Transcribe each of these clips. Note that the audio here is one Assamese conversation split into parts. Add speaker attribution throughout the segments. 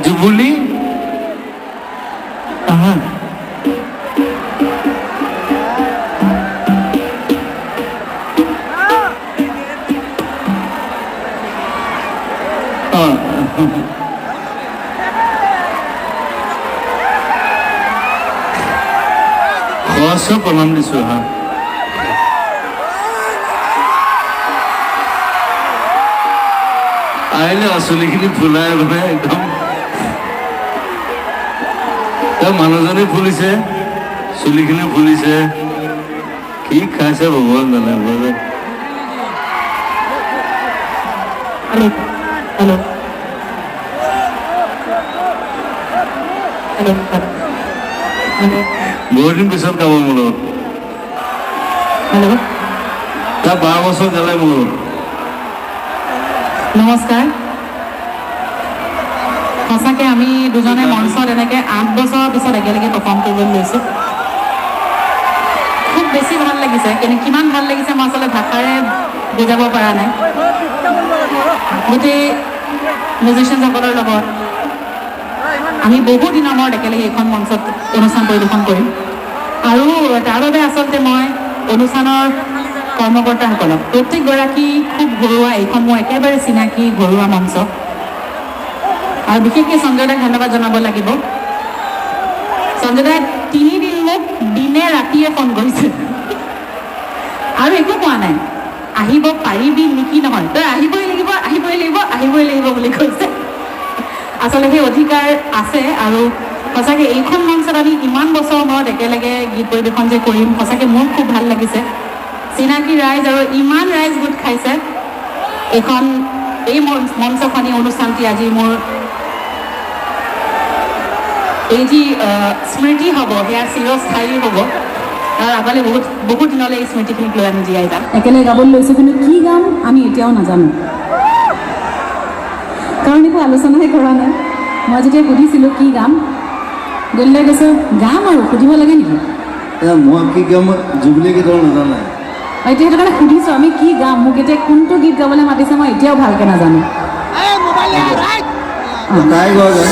Speaker 1: जुबुली कहाँ खस प्रणाम दिसो हाँ आइले असलीखिनि फुलाय মানে একদম মানুহজনে ফুলিছে চুলিখিনি ফুলিছে কি খাইছে ভগৱান জানে বোলে
Speaker 2: हेलो हेलो हेलो हेलो
Speaker 1: বহুত দিন পিছত গাব মোৰ
Speaker 2: हेलो
Speaker 1: তাৰ 12 বছৰ গেলে মোৰ
Speaker 2: নমস্কাৰ সঁচাকৈ আমি দুজনে মঞ্চত এনেকৈ 8 বছৰৰ পিছত একেলগে পাৰফৰ্ম কৰিবলৈ লৈছোঁ খুব বেছি ভাল লাগিছে কিন্তু কিমান ভাল লাগিছে মই আচলতে ভাষাৰে বুজাব পৰা নাই গোটেই মিউজিচিয়ানসকলৰ লগত আমি বহু দিনৰ মূৰত একেলগে এইখন মঞ্চত অনুষ্ঠান পৰিৱেশন কৰিম আৰু তাৰ বাবে আচলতে মই অনুষ্ঠানৰ কৰ্মকৰ্তাসকলক প্ৰত্যেকগৰাকী খুব ঘৰুৱা এইখন মোৰ একেবাৰে চিনাকি ঘৰুৱা মঞ্চ আৰু বিশেষকৈ সঞ্জয় দাক ধন্যবাদ জনাব লাগিব সঞ্জয় দাই 3 দিন মোক দিনে ৰাতিয়ে ফোন কৰিছে আৰু একো কোৱা নাই আহিব পাৰিবি নেকি নহয় তই আহিবই লাগিব আহিবই লাগিব আহিবই লাগিব বুলি কৈছে আচলতে সেই অধিকাৰ আছে আৰু সঁচাকৈ এইখন মঞ্চত আমি ইমান বছৰৰ মূৰত একেলগে গীত পৰিৱেশন যে কৰিম সঁচাকৈ মোৰ খুব ভাল লাগিছে চিনাকি ৰাইজ আৰু ইমান ৰাইজ গোট খাইছে এইখন এই মঞ্চখনি অনুষ্ঠানটি আজি মোৰ এই যি স্মৃতি হ'ব সেয়া চিৰস্থায়ী হ'ব আৰু আগলৈ বহুত দিনলৈ এই স্মৃতিখিনিক লৈ আমি জীয়াই যাম একেলগে গাবলৈ লৈছোঁ কিন্তু কি গাম আমি এতিয়াও নাজানো কাৰণ একো আলোচনাহে কৰা নাই মই যেতিয়া সুধিছিলোঁ কি গাম গ'লে কৈছে গাম আৰু সুধিব লাগে নেকি
Speaker 3: মই কি গাম জুবলি গীতৰ নাজানে
Speaker 2: এতিয়া সেইটো কাৰণে সুধিছোঁ আমি কি গাম মোক এতিয়া কোনটো গীত গাবলৈ মাতিছে মই এতিয়াও ভালকৈ নাজানো
Speaker 3: তাই গোৱা গান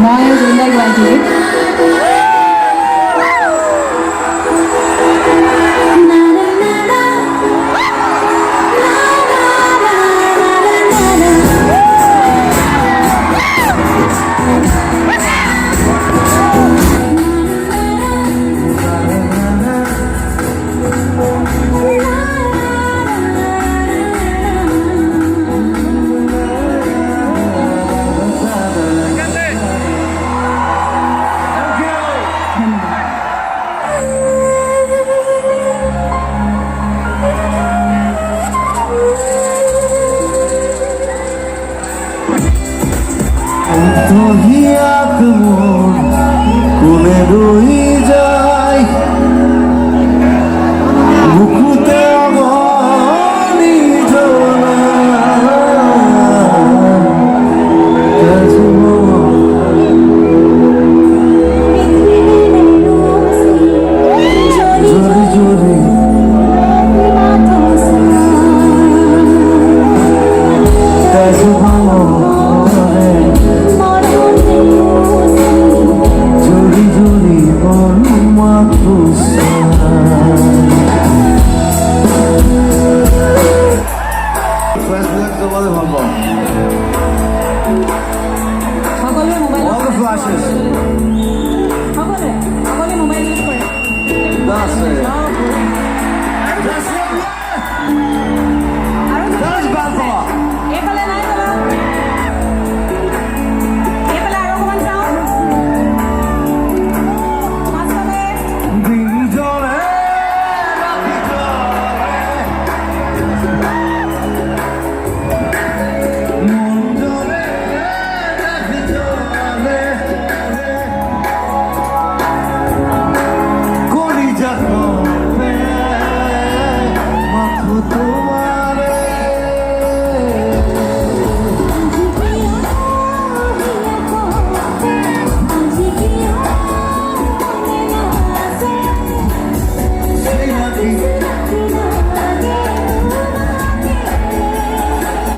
Speaker 2: মই জুবিনদাই গোৱাইছিলোঁ
Speaker 3: কোনে